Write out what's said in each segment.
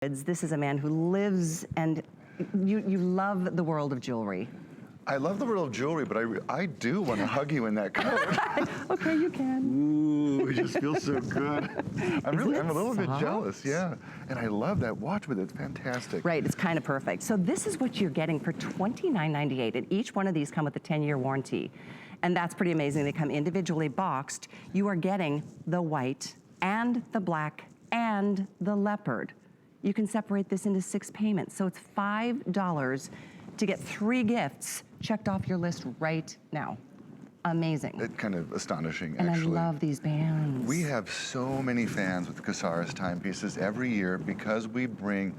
This is a man who lives and you love the world of jewelry. I love the world of jewelry, but I do want to hug you in that coat. Okay, you can. Ooh, it just feels so good. I'm a little bit jealous, yeah. And I love that watch with it, it's fantastic. Right, it's kind of perfect. So this is what you're getting for $29.98, and each one of these come with a 10-year warranty. And that's pretty amazing. They come individually boxed. You are getting the white and the black and the leopard. You can separate this into 6 payments. So it's $5 to get 3 gifts checked off your list right now. Amazing. It's kind of astonishing, and actually. And I love these bands. We have so many fans with Kessaris timepieces every year because we bring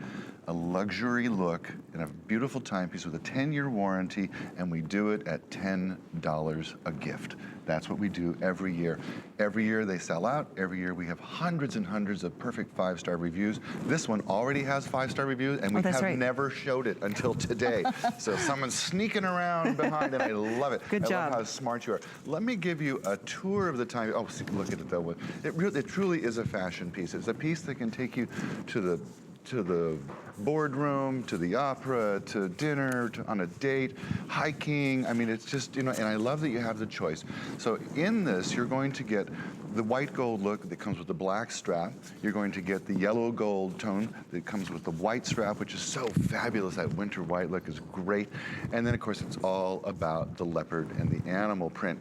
a luxury look and a beautiful timepiece with a 10-year warranty, and we do it at $10 a gift. That's what we do every year. Every year they sell out. Every year we have hundreds and hundreds of perfect 5-star reviews. This one already has 5-star reviews, and we have never showed it until today. So someone's sneaking around behind, and I love it. Good job. I love how smart you are. Let me give you a tour of the time. Oh, see, look at it though. It truly is a fashion piece. It's a piece that can take you to the boardroom, to the opera, to dinner, on a date, hiking. I mean, it's just, you know, and I love that you have the choice. So in this, you're going to get the white gold look that comes with the black strap. You're going to get the yellow gold tone that comes with the white strap, which is so fabulous. That winter white look is great. And then, of course, it's all about the leopard and the animal print.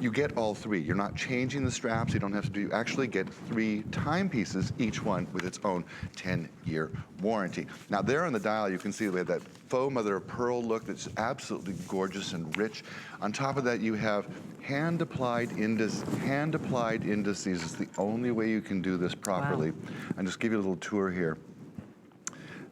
You get all 3. You're not changing the straps. You don't have to do. You actually get 3 timepieces, each one with its own 10-year warranty. Now there on the dial, you can see we have that faux mother of pearl look that's absolutely gorgeous and rich. On top of that, you have hand-applied indices. Hand-applied indices is the only way you can do this properly. Wow. And just give you a little tour here.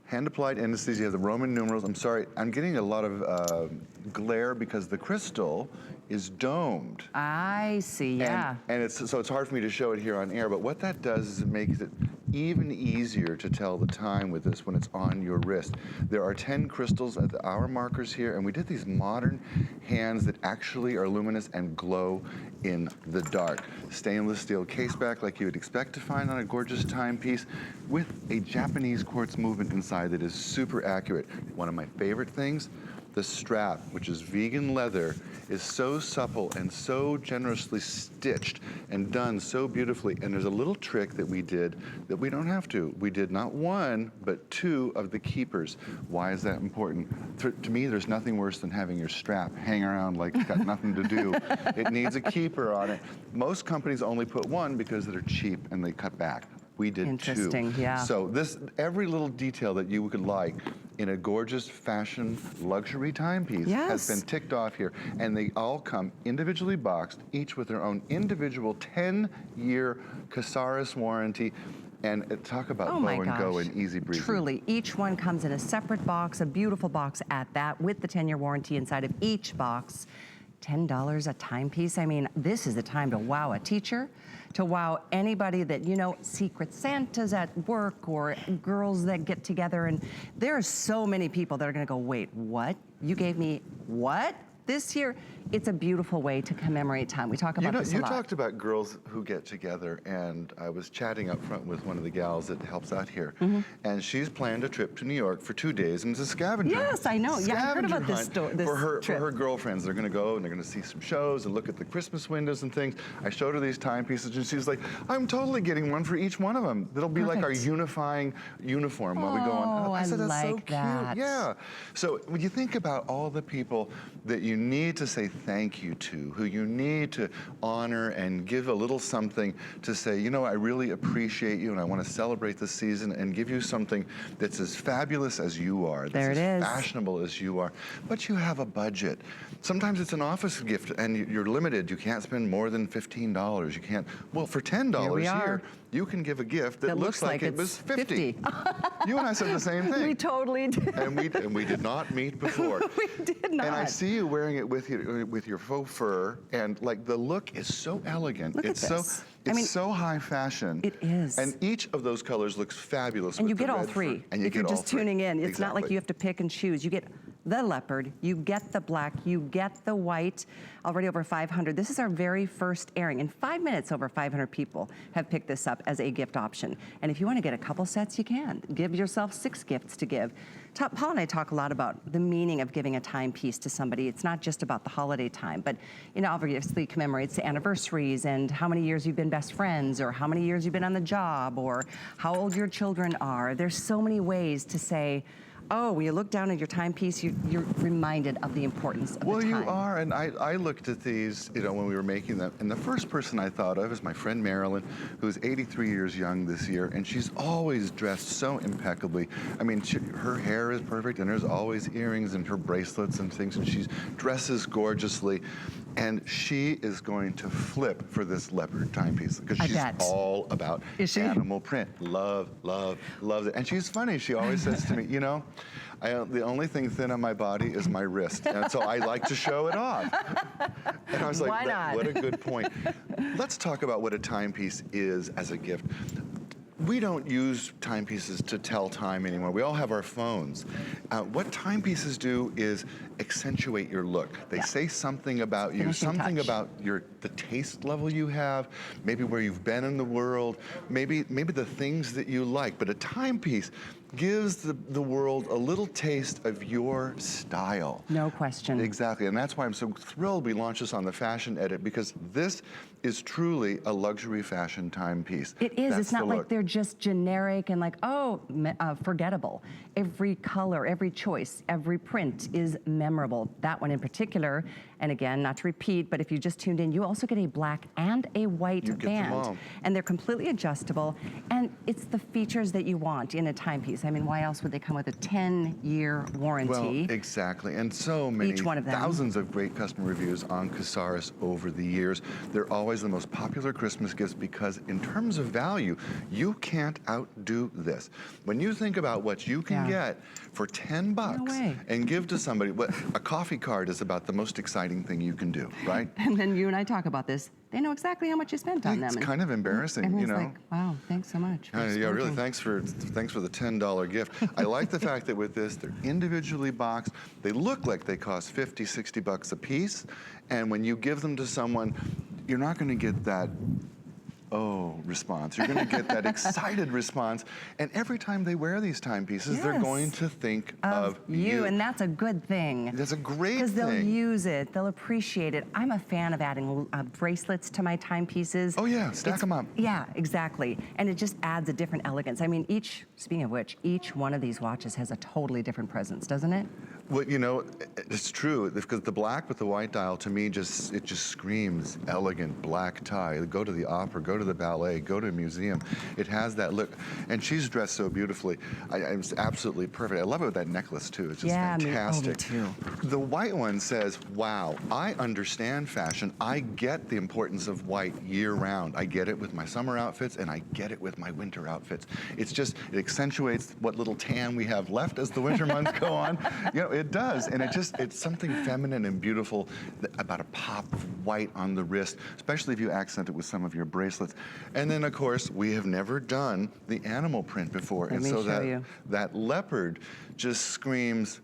Hand-applied indices, you have the Roman numerals. I'm sorry, I'm getting a lot of glare because the crystal is domed. I see, yeah. And so it's hard for me to show it here on air, but what that does is it makes it even easier to tell the time with this when it's on your wrist. There are 10 crystals at the hour markers here, and we did these modern hands that actually are luminous and glow in the dark. Stainless steel caseback like you would expect to find on a gorgeous timepiece with a Japanese quartz movement inside that is super accurate. One of my favorite things, the strap, which is vegan leather, is so supple and so generously stitched and done so beautifully. And there's a little trick that we did that we don't have to. We did not 1, but 2 of the keepers. Why is that important? To me, there's nothing worse than having your strap hang around like it's got nothing to do. It needs a keeper on it. Most companies only put 1 because they're cheap and they cut back. We did 2. Interesting, yeah. So every little detail that you would like in a gorgeous fashion luxury timepiece has been ticked off here. And they all come individually boxed, each with their own individual 10-year Kessaris warranty. And talk about blow and go and easy breezy. Truly, each one comes in a separate box, a beautiful box at that, with the 10-year warranty inside of each box. $10 a timepiece. I mean, this is the time to wow a teacher, to wow anybody that, you know, Secret Santas at work or girls that get together. And there are so many people that are gonna go, wait, what? You gave me what? This year, it's a beautiful way to commemorate time. We talk about this a lot. You talked about girls who get together, and I was chatting up front with one of the gals that helps out here, and she's planned a trip to New York for 2 days, and it's a scavenger. Yes, I know. Yeah, I heard about this trip. For her girlfriends. They're gonna go and they're gonna see some shows and look at the Christmas windows and things. I showed her these timepieces, and she's like, I'm totally getting one for each one of them. It'll be like our unifying uniform while we go on. I said, that's so cute. Yeah. So when you think about all the people that you need to say thank you to, who you need to honor and give a little something to say, you know, I really appreciate you and I want to celebrate this season and give you something that's as fabulous as you are, that's as fashionable as you are, but you have a budget. Sometimes it's an office gift and you're limited. You can't spend more than $15. You can't, well, for $10 here, you can give a gift that looks like it was 50. You and I said the same thing. We totally did. And we did not meet before. We did not. And I see you wearing it with your faux fur, and like the look is so elegant. Look it's at this. It's so high fashion. It is. And each of those colors looks fabulous. And you get all 3. And you if you're just tuning in, it's not like you have to pick and choose. You get the leopard, you get the black, you get the white, already over 500. This is our very first airing. In 5 minutes, over 500 people have picked this up as a gift option. And if you want to get a couple sets, you can. Give yourself 6 gifts to give. Paul and I talk a lot about the meaning of giving a timepiece to somebody. It's not just about the holiday time, but obviously commemorates the anniversaries and how many years you've been best friends, or how many years you've been on the job, or how old your children are. There's so many ways to say, oh, when you look down at your timepiece, you're reminded of the importance of the time. Well, you are, and I looked at these, when we were making them, and the first person I thought of is my friend Marilyn, who's 83 years young this year, and she's always dressed so impeccably. I mean, her hair is perfect, and there's always earrings and her bracelets and things, and she dresses gorgeously. And she is going to flip for this leopard timepiece because she's all about animal print. Love, loves it. And she's funny. She always says to me, the only thing thin on my body is my wrist. And so I like to show it off. And I was like, why not? What a good point. Let's talk about what a timepiece is as a gift. We don't use timepieces to tell time anymore. We all have our phones. What timepieces do is accentuate your look. They say something about you, something about the taste level you have, maybe where you've been in the world, maybe the things that you like. But a timepiece gives the world a little taste of your style. No question. Exactly, and that's why I'm so thrilled we launched this on the Fashion Edit, because this is truly a luxury fashion timepiece. It is. It's not like they're just generic and forgettable. Every color, every choice, every print is memorable. That one in particular, and again, not to repeat, but if you just tuned in, you also get a black and a white band. Them all. And they're completely adjustable, and it's the features that you want in a timepiece. I mean, why else would they come with a 10-year warranty? Well, exactly, and so many, each one of them. Thousands of great customer reviews on Kessaris over the years. They're always the most popular Christmas gifts because in terms of value, you can't outdo this. When you think about what you can get for 10 bucks and give to somebody, a coffee card is about the most exciting thing you can do, right? And then you and I talk about this. They know exactly how much you spent on them. It's kind of embarrassing, Everyone's like, wow, thanks so much. Yeah, really, thanks for the $10 gift. I like the fact that with this, they're individually boxed. They look like they cost 50, 60 bucks a piece. And when you give them to someone, you're not going to get that response. You're going to get that excited response. And every time they wear these timepieces, they're going to think of you. And that's a good thing. That's a great thing. Because they'll use it. They'll appreciate it. I'm a fan of adding bracelets to my timepieces. Oh, yeah. Stack them up. Yeah, exactly. And it just adds a different elegance. I mean, speaking of which, each one of these watches has a totally different presence, doesn't it? Well, it's true, because the black with the white dial, to me, it just screams elegant black tie. Go to the opera, go to the ballet, go to a museum. It has that look. And she's dressed so beautifully. It's absolutely perfect. I love it with that necklace, too. It's just fantastic. Me too. The white one says, wow, I understand fashion. I get the importance of white year-round. I get it with my summer outfits, and I get it with my winter outfits. It accentuates what little tan we have left as the winter months go on. It does, and it's something feminine and beautiful about a pop of white on the wrist, especially if you accent it with some of your bracelets. And then, of course, we have never done the animal print before, Let me show you. That leopard just screams,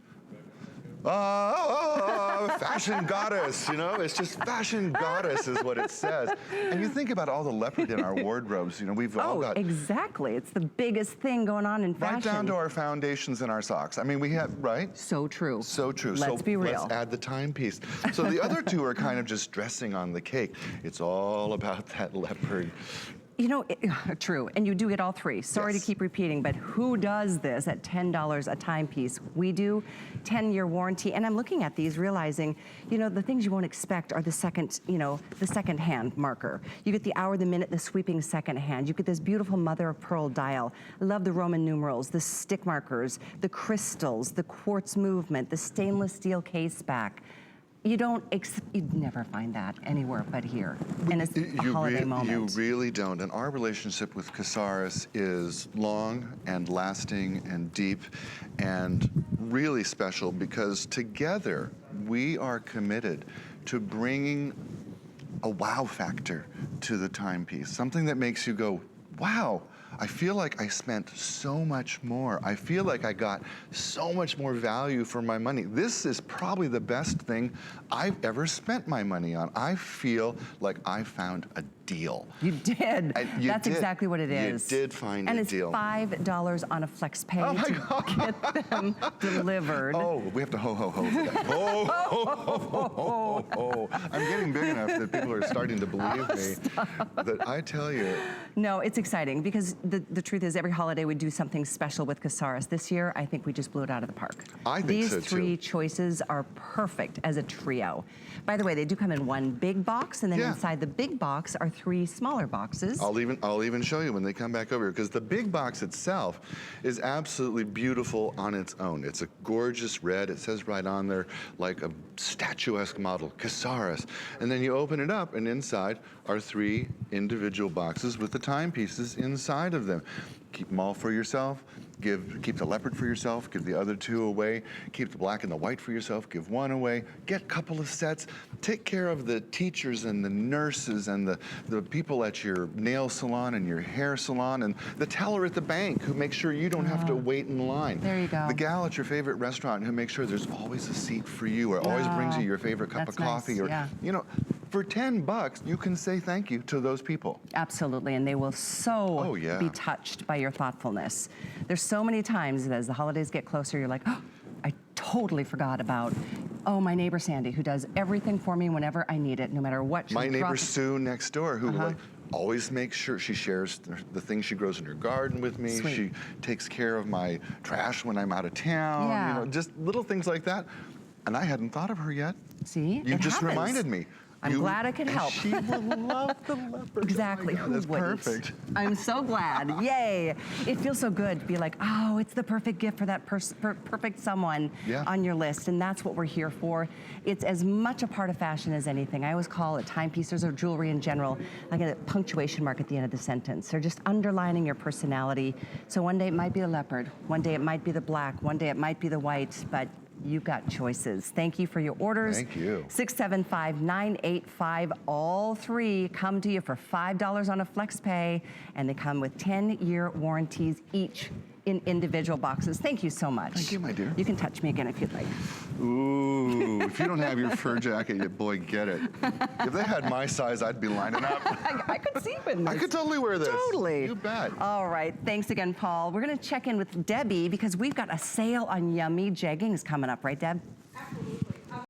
fashion goddess, it's just fashion goddess is what it says. And you think about all the leopard in our wardrobes, we've all got... exactly. It's the biggest thing going on in fashion. Right down to our foundations and our socks. I mean, we have, right? So true. So true. Let's be real. Let's add the timepiece. So the other two are kind of just dressing on the cake. It's all about that leopard. True, and you do get all three. Sorry to keep repeating, but who does this at $10 a timepiece? We do, 10-year warranty, and I'm looking at these realizing, the things you won't expect are the second hand marker. You get the hour, the minute, the sweeping second hand. You get this beautiful mother of pearl dial. I love the Roman numerals, the stick markers, the crystals, the quartz movement, the stainless steel case back. You'd never find that anywhere but here. And it's a holiday moment. You really don't. And our relationship with Kessaris is long and lasting and deep and really special because together we are committed to bringing a wow factor to the timepiece. Something that makes you go, wow, I feel like I spent so much more. I feel like I got so much more value for my money. This is probably the best thing I've ever spent my money on. I feel like I found a deal. You did. That's exactly what it is. You did find a deal. And it's $5 on a flex pay to get them delivered. Oh, we have to ho, ho, ho for that. Ho, ho, ho, ho, ho, ho. I'm getting big enough that people are starting to believe me. That I tell you. No, it's exciting because the truth is every holiday we do something special with Kessaris. This year, I think we just blew it out of the park. I think so, too. These three choices are perfect as a trio. By the way, they do come in one big box, and then inside the big box are three smaller boxes. I'll even show you when they come back over here, because the big box itself is absolutely beautiful on its own. It's a gorgeous red. It says right on there, like a statuesque model, Kessaris. And then you open it up, and inside are three individual boxes with the timepieces inside of them. Keep them all for yourself. Keep the leopard for yourself, give the other two away. Keep the black and the white for yourself, give one away. Get a couple of sets. Take care of the teachers and the nurses and the people at your nail salon and your hair salon and the teller at the bank who makes sure you don't have to wait in line. There you go. The gal at your favorite restaurant who makes sure there's always a seat for you or always brings you your favorite cup of coffee. Nice. Or, you know, for $10, you can say thank you to those people. Absolutely, and they will be touched by your thoughtfulness. There's so many times that as the holidays get closer, you're like, oh, I totally forgot about, my neighbor Sandy, who does everything for me whenever I need it, no matter what. My neighbor Sue next door, who like, always makes sure she shares the things she grows in her garden with me. Sweet. She takes care of my trash when I'm out of town. You know, just little things like that. And I hadn't thought of her yet. See, you just reminded me. I'm glad I could help. She will love the leopard. Exactly. Oh, that's perfect. I'm so glad. Yay. It feels so good to be like, oh, it's the perfect gift for that perfect someone on your list. And that's what we're here for. It's as much a part of fashion as anything. I always call it timepieces or jewelry in general, like a punctuation mark at the end of the sentence. They're just underlining your personality. So one day it might be the leopard. One day it might be the black. One day it might be the white. But you've got choices. Thank you for your orders. Thank you. 675-985. All three come to you for $5 on a flex pay, and they come with 10-year warranties each in individual boxes. Thank you so much. Thank you, my dear. You can touch me again if you'd like. Ooh, if you don't have your fur jacket, you boy, get it. If they had my size, I'd be lining up. I could see you in this. I could totally wear this. Totally. You bet. All right, thanks again, Paul. We're gonna check in with Debbie because we've got a sale on yummy jeggings coming up, right, Deb? Absolutely.